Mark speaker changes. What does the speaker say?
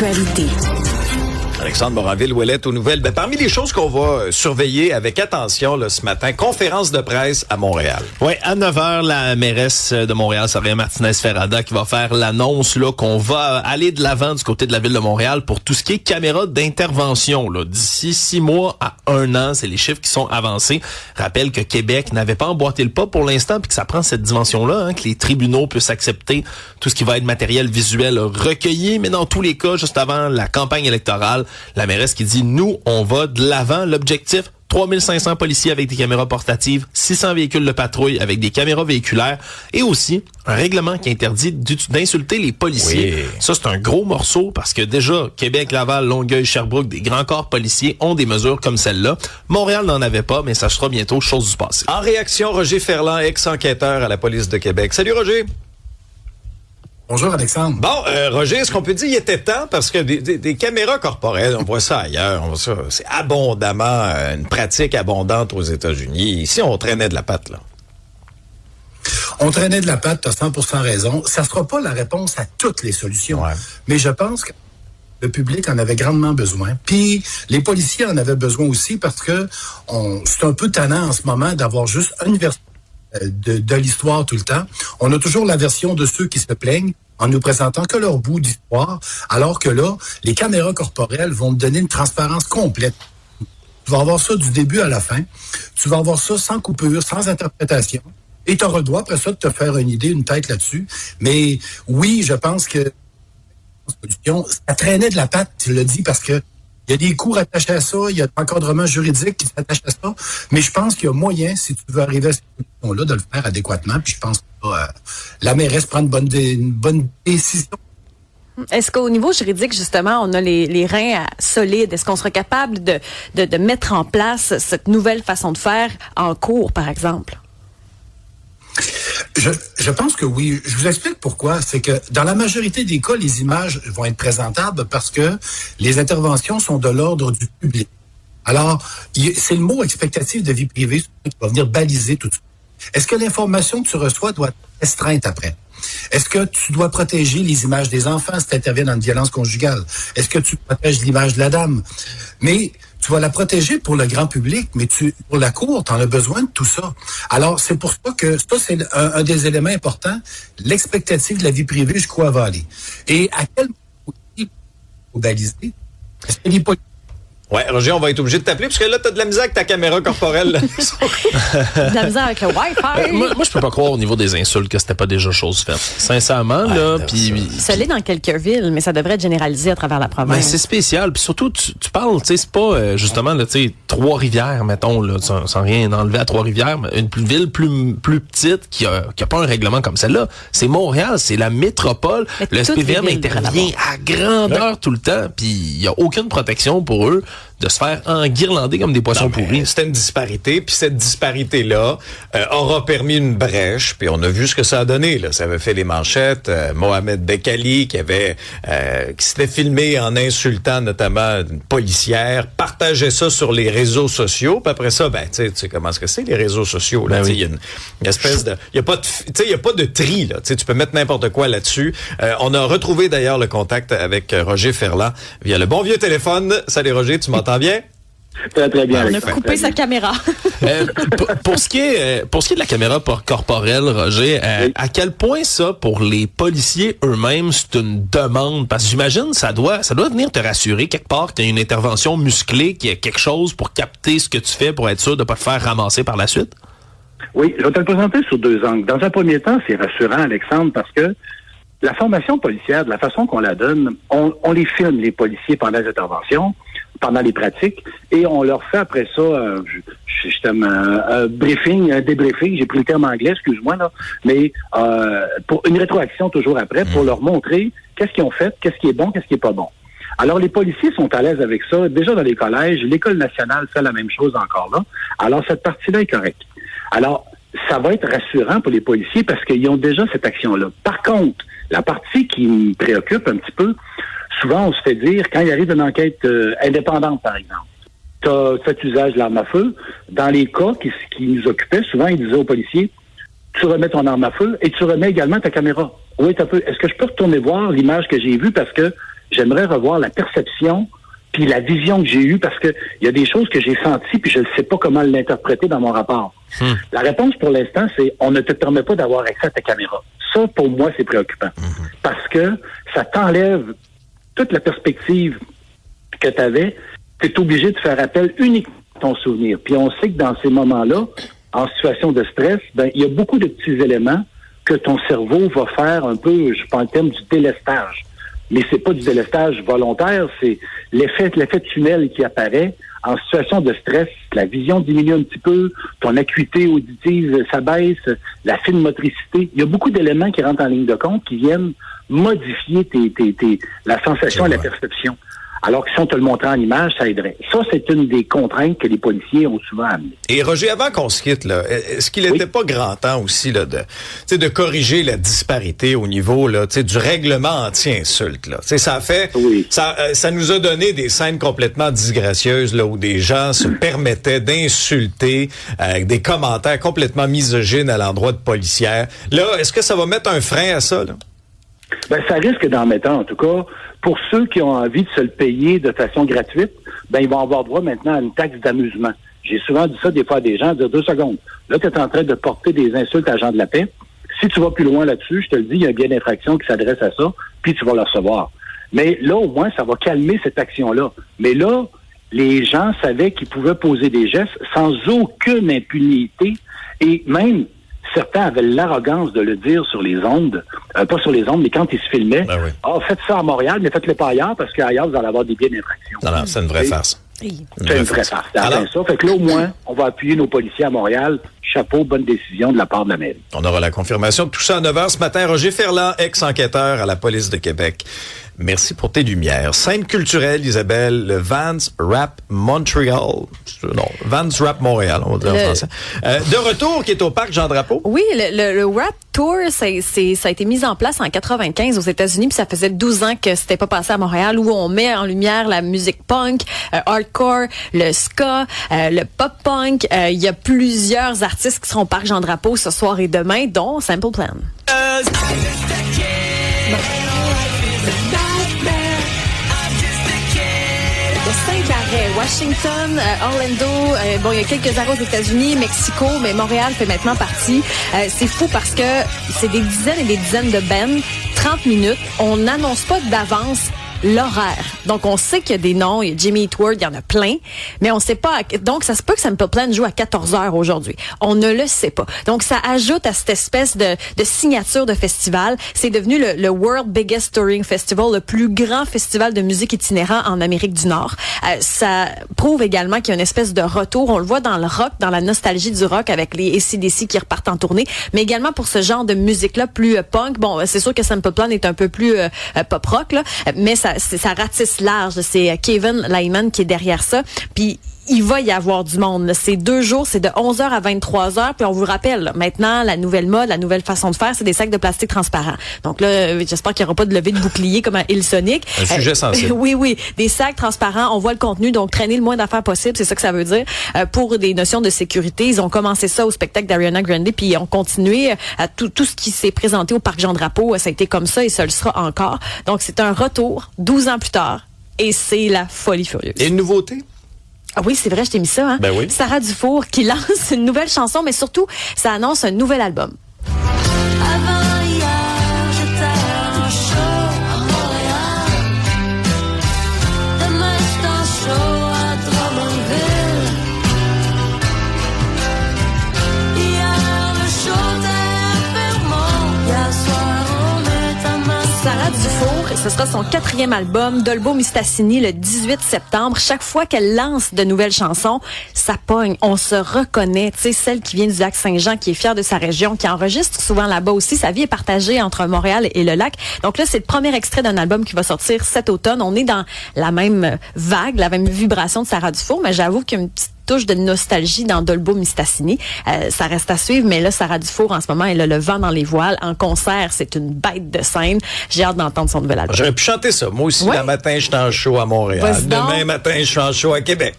Speaker 1: l'actualité.
Speaker 2: Alexandre Moranville-Ouellette aux nouvelles. Parmi les choses qu'on va surveiller avec attention là, ce matin, conférence de presse à Montréal.
Speaker 3: Oui, à 9h, la mairesse de Montréal, Soraya Martinez-Ferrada, qui va faire l'annonce là qu'on va aller de l'avant du côté de la ville de Montréal pour tout ce qui est caméras d'intervention. Là. D'ici 6 mois à 1 an, c'est les chiffres qui sont avancés. Rappelle que Québec n'avait pas emboîté le pas pour l'instant, puis que ça prend cette dimension-là, que les tribunaux puissent accepter tout ce qui va être matériel visuel recueilli. Mais dans tous les cas, juste avant la campagne électorale, la mairesse qui dit, nous, on va de l'avant. L'objectif, 3500 policiers avec des caméras portatives, 600 véhicules de patrouille avec des caméras véhiculaires et aussi un règlement qui interdit d'insulter les policiers. Oui. Ça, c'est un gros morceau parce que déjà, Québec, Laval, Longueuil, Sherbrooke, des grands corps policiers ont des mesures comme celle-là. Montréal n'en avait pas, mais ça sera bientôt chose du passé.
Speaker 2: En réaction, Roger Ferland, ex-enquêteur à la police de Québec. Salut Roger!
Speaker 4: Bonjour Alexandre.
Speaker 2: Bon, Roger, est-ce qu'on peut dire qu'il était temps? Parce que des caméras corporelles, on voit ça ailleurs. C'est abondamment une pratique abondante aux États-Unis. Ici, on traînait de la patte, là.
Speaker 4: On traînait de la patte, tu as 100% raison. Ça ne sera pas la réponse à toutes les solutions. Ouais. Mais je pense que le public en avait grandement besoin. Puis les policiers en avaient besoin aussi parce que c'est un peu tannant en ce moment d'avoir juste une version de l'histoire tout le temps. On a toujours la version de ceux qui se plaignent en nous présentant que leur bout d'histoire, alors que là, les caméras corporelles vont te donner une transparence complète. Tu vas avoir ça du début à la fin. Tu vas avoir ça sans coupure, sans interprétation. Et tu auras le droit, après ça, de te faire une idée, une tête là-dessus. Mais oui, je pense que ça traînait de la patte, tu l'as dit, parce que il y a des cours attachés à ça, il y a de l'encadrement juridique qui s'attache à ça, mais je pense qu'il y a moyen, si tu veux arriver à cette solution-là, de le faire adéquatement, puis je pense que la mairesse prend une bonne décision.
Speaker 1: Est-ce qu'au niveau juridique, justement, on a les reins solides? Est-ce qu'on sera capable de mettre en place cette nouvelle façon de faire en cours, par exemple?
Speaker 4: Je pense que oui. Je vous explique pourquoi. C'est que dans la majorité des cas, les images vont être présentables parce que les interventions sont de l'ordre du public. Alors, c'est le mot expectative de vie privée qui va venir baliser tout ça. Est-ce que l'information que tu reçois doit être restreinte après? Est-ce que tu dois protéger les images des enfants si tu interviens dans une violence conjugale? Est-ce que tu protèges l'image de la dame? Mais tu vas la protéger pour le grand public, mais pour la cour, tu en as besoin de tout ça. Alors, c'est pour ça que ça, c'est un des éléments importants, l'expectative de la vie privée jusqu'où elle va aller. Et à quel moment il faut baliser? Est-ce que les policiers...
Speaker 2: Ouais, Roger, on va être obligé de t'appeler parce que là, t'as de la misère avec ta caméra corporelle.
Speaker 1: De la misère avec le Wi-Fi.
Speaker 3: Moi, je peux pas croire au niveau des insultes que c'était pas déjà chose faite. Sincèrement, là, puis
Speaker 1: ça l'est dans quelques villes, mais ça devrait être généralisé à travers la province.
Speaker 3: Ben, c'est spécial, puis surtout, tu parles, tu sais, c'est pas justement, là, tu sais, Trois-Rivières, mettons, là, sans rien enlever à Trois-Rivières, mais une ville plus petite qui a pas un règlement comme celle-là. C'est Montréal, c'est la métropole. Mais le SPVM intervient à grandeur tout le temps, puis il y a aucune protection pour eux de se faire enguirlander comme des poissons pourris.
Speaker 2: C'était une disparité, puis cette disparité-là aura permis une brèche, puis on a vu ce que ça a donné. Là. Ça avait fait les manchettes. Mohamed Bekali, qui s'était filmé en insultant notamment une policière, partageait ça sur les réseaux sociaux, puis après ça, tu sais comment est-ce que c'est, les réseaux sociaux? Là, il y a une espèce de... Il n'y a pas de tri, là. Tu peux mettre n'importe quoi là-dessus. On a retrouvé d'ailleurs le contact avec Roger Ferland via le bon vieux téléphone. Salut Roger, tu m'entends bien?
Speaker 5: Très, très bien.
Speaker 1: On a coupé sa caméra.
Speaker 3: Pour ce qui est de la caméra corporelle, Roger, oui. À quel point ça, pour les policiers eux-mêmes, c'est une demande? Parce que j'imagine, ça doit venir te rassurer quelque part que tu as une intervention musclée, qu'il y a quelque chose pour capter ce que tu fais pour être sûr de ne pas te faire ramasser par la suite?
Speaker 5: Oui, je vais te le présenter sur 2 angles. Dans un premier temps, c'est rassurant, Alexandre, parce que la formation policière, de la façon qu'on la donne, on les filme, les policiers, pendant les interventions, pendant les pratiques, et on leur fait après ça un débriefing, j'ai pris le terme anglais, excuse-moi, là, mais pour une rétroaction toujours après, pour leur montrer qu'est-ce qu'ils ont fait, qu'est-ce qui est bon, qu'est-ce qui est pas bon. Alors, les policiers sont à l'aise avec ça. Déjà dans les collèges, l'École nationale fait la même chose encore là. Alors, cette partie-là est correcte. Alors, ça va être rassurant pour les policiers parce qu'ils ont déjà cette action-là. Par contre, la partie qui me préoccupe un petit peu, souvent on se fait dire, quand il arrive une enquête indépendante, par exemple, tu as fait usage de l'arme à feu. Dans les cas qui nous occupaient, souvent ils disaient aux policiers, tu remets ton arme à feu et tu remets également ta caméra. Oui, est-ce que je peux retourner voir l'image que j'ai vue parce que j'aimerais revoir la perception puis la vision que j'ai eue, parce que il y a des choses que j'ai senties puis je ne sais pas comment l'interpréter dans mon rapport. La réponse pour l'instant, c'est on ne te permet pas d'avoir accès à ta caméra. Ça, pour moi, c'est préoccupant. Parce que ça t'enlève toute la perspective que tu avais. Tu es obligé de faire appel uniquement à ton souvenir. Puis on sait que dans ces moments-là, en situation de stress, il y a beaucoup de petits éléments que ton cerveau va faire un peu, je prends le terme du délestage. Mais c'est pas du délestage volontaire, c'est l'effet tunnel qui apparaît. En situation de stress, la vision diminue un petit peu, ton acuité auditive s'abaisse, la fine motricité. Il y a beaucoup d'éléments qui rentrent en ligne de compte qui viennent modifier la sensation et la perception. Alors que si on te le montrait en image, ça aiderait. Ça, c'est une des contraintes que les policiers ont souvent amenées.
Speaker 2: Et Roger, avant qu'on se quitte, là, est-ce qu'il n'était pas grand temps aussi là, de corriger la disparité au niveau là, du règlement anti-insulte? Là? Ça nous a donné des scènes complètement disgracieuses là, où des gens se permettaient d'insulter avec des commentaires complètement misogynes à l'endroit de policières. Là, est-ce que ça va mettre un frein à ça? Là?
Speaker 5: Ça risque d'en mettre un, en tout cas. Pour ceux qui ont envie de se le payer de façon gratuite, ils vont avoir droit maintenant à une taxe d'amusement. J'ai souvent dit ça des fois à des gens, dire 2 secondes. Là, tu es en train de porter des insultes à agents de la paix. Si tu vas plus loin là-dessus, je te le dis, il y a un bien d'infraction qui s'adresse à ça, puis tu vas le recevoir. Mais là, au moins, ça va calmer cette action-là. Mais là, les gens savaient qu'ils pouvaient poser des gestes sans aucune impunité et même... Certains avaient l'arrogance de le dire sur les ondes, pas sur les ondes, mais quand ils se filmaient. Faites ça à Montréal, mais faites-le pas ailleurs, parce qu'ailleurs, vous allez avoir des biens d'infraction.
Speaker 2: Non, c'est une vraie farce.
Speaker 5: C'est une vraie farce. Alors, ça. Fait que là, au moins, on va appuyer nos policiers à Montréal. Chapeau, bonne décision de la part de la mairie.
Speaker 2: On aura la confirmation de tout ça à 9h ce matin. Roger Ferland, ex-enquêteur à la police de Québec. Merci pour tes lumières. Scène culturelle, Isabelle, le Vans Rap Montreal. Non, Vans Rap Montréal, on va dire en français. De retour, qui est au parc Jean-Drapeau.
Speaker 1: Oui, le Rap Tour, ça a été mis en place en 95 aux États-Unis, puis ça faisait 12 ans que c'était pas passé à Montréal, où on met en lumière la musique punk, hardcore, le ska, le pop-punk. Il y a plusieurs artistes qui seront au parc Jean-Drapeau ce soir et demain, dont Simple Plan. Washington, Orlando, il y a quelques arrêts aux États-Unis, Mexico, mais Montréal fait maintenant partie. C'est fou parce que c'est des dizaines et des dizaines de bands, 30 minutes. On n'annonce pas d'avance l'horaire. Donc, on sait qu'il y a des noms, il y a Jimmy Eat World, il y en a plein, mais on sait pas. Donc, ça se peut que Simple Plan joue à 14h aujourd'hui. On ne le sait pas. Donc, ça ajoute à cette espèce de signature de festival. C'est devenu le World Biggest Touring Festival, le plus grand festival de musique itinérant en Amérique du Nord. Ça prouve également qu'il y a une espèce de retour. On le voit dans le rock, dans la nostalgie du rock avec les AC/DC qui repartent en tournée, mais également pour ce genre de musique-là plus punk. Bon, c'est sûr que Simple Plan est un peu plus pop rock, là, mais ça ratisse large. C'est Kevin Lyman qui est derrière ça. Puis il va y avoir du monde. Là. C'est 2 jours, c'est de 11h à 23h. Puis on vous rappelle, là, maintenant, la nouvelle mode, la nouvelle façon de faire, c'est des sacs de plastique transparents. Donc là, j'espère qu'il n'y aura pas de levée de bouclier comme à Hillsonic.
Speaker 2: Un sujet sensible.
Speaker 1: Oui. Des sacs transparents, on voit le contenu, donc traîner le moins d'affaires possible, c'est ça que ça veut dire. Pour des notions de sécurité, ils ont commencé ça au spectacle d'Ariana Grande, puis ils ont continué à tout ce qui s'est présenté au Parc Jean-Drapeau. Ça a été comme ça et ça le sera encore. Donc c'est un retour 12 ans plus tard et c'est la folie furieuse.
Speaker 2: Et une nouveauté?
Speaker 1: Ah oui, c'est vrai, je t'ai mis ça. Hein?
Speaker 2: Ben oui.
Speaker 1: Sarah Dufour qui lance une nouvelle chanson, mais surtout, ça annonce un nouvel album.
Speaker 6: Avant hier, j'étais en show à Montréal. Demain, j'étais en show à Drummondville. Hier, le show était Fermont. Hier soir, on est à Marseille.
Speaker 1: Sarah Dufour, ce sera son 4e album, Dolbo Mistassini, le 18 septembre. Chaque fois qu'elle lance de nouvelles chansons, ça pogne. On se reconnaît. Tu sais, celle qui vient du lac Saint-Jean, qui est fière de sa région, qui enregistre souvent là-bas aussi. Sa vie est partagée entre Montréal et le lac. Donc là, c'est le premier extrait d'un album qui va sortir cet automne. On est dans la même vague, la même vibration de Sarah Dufour, mais j'avoue qu'il y a une petite touche de nostalgie dans Dolbo Mistassini. Ça reste à suivre, mais là, Sarah Dufour, en ce moment, elle a le vent dans les voiles. En concert, c'est une bête de scène. J'ai hâte d'entendre son nouvel album.
Speaker 2: J'aurais pu chanter ça. Moi aussi,
Speaker 1: Ouais.
Speaker 2: le matin, je suis en show à Montréal.
Speaker 1: Vas-y donc.
Speaker 2: Demain matin, je suis en show à Québec.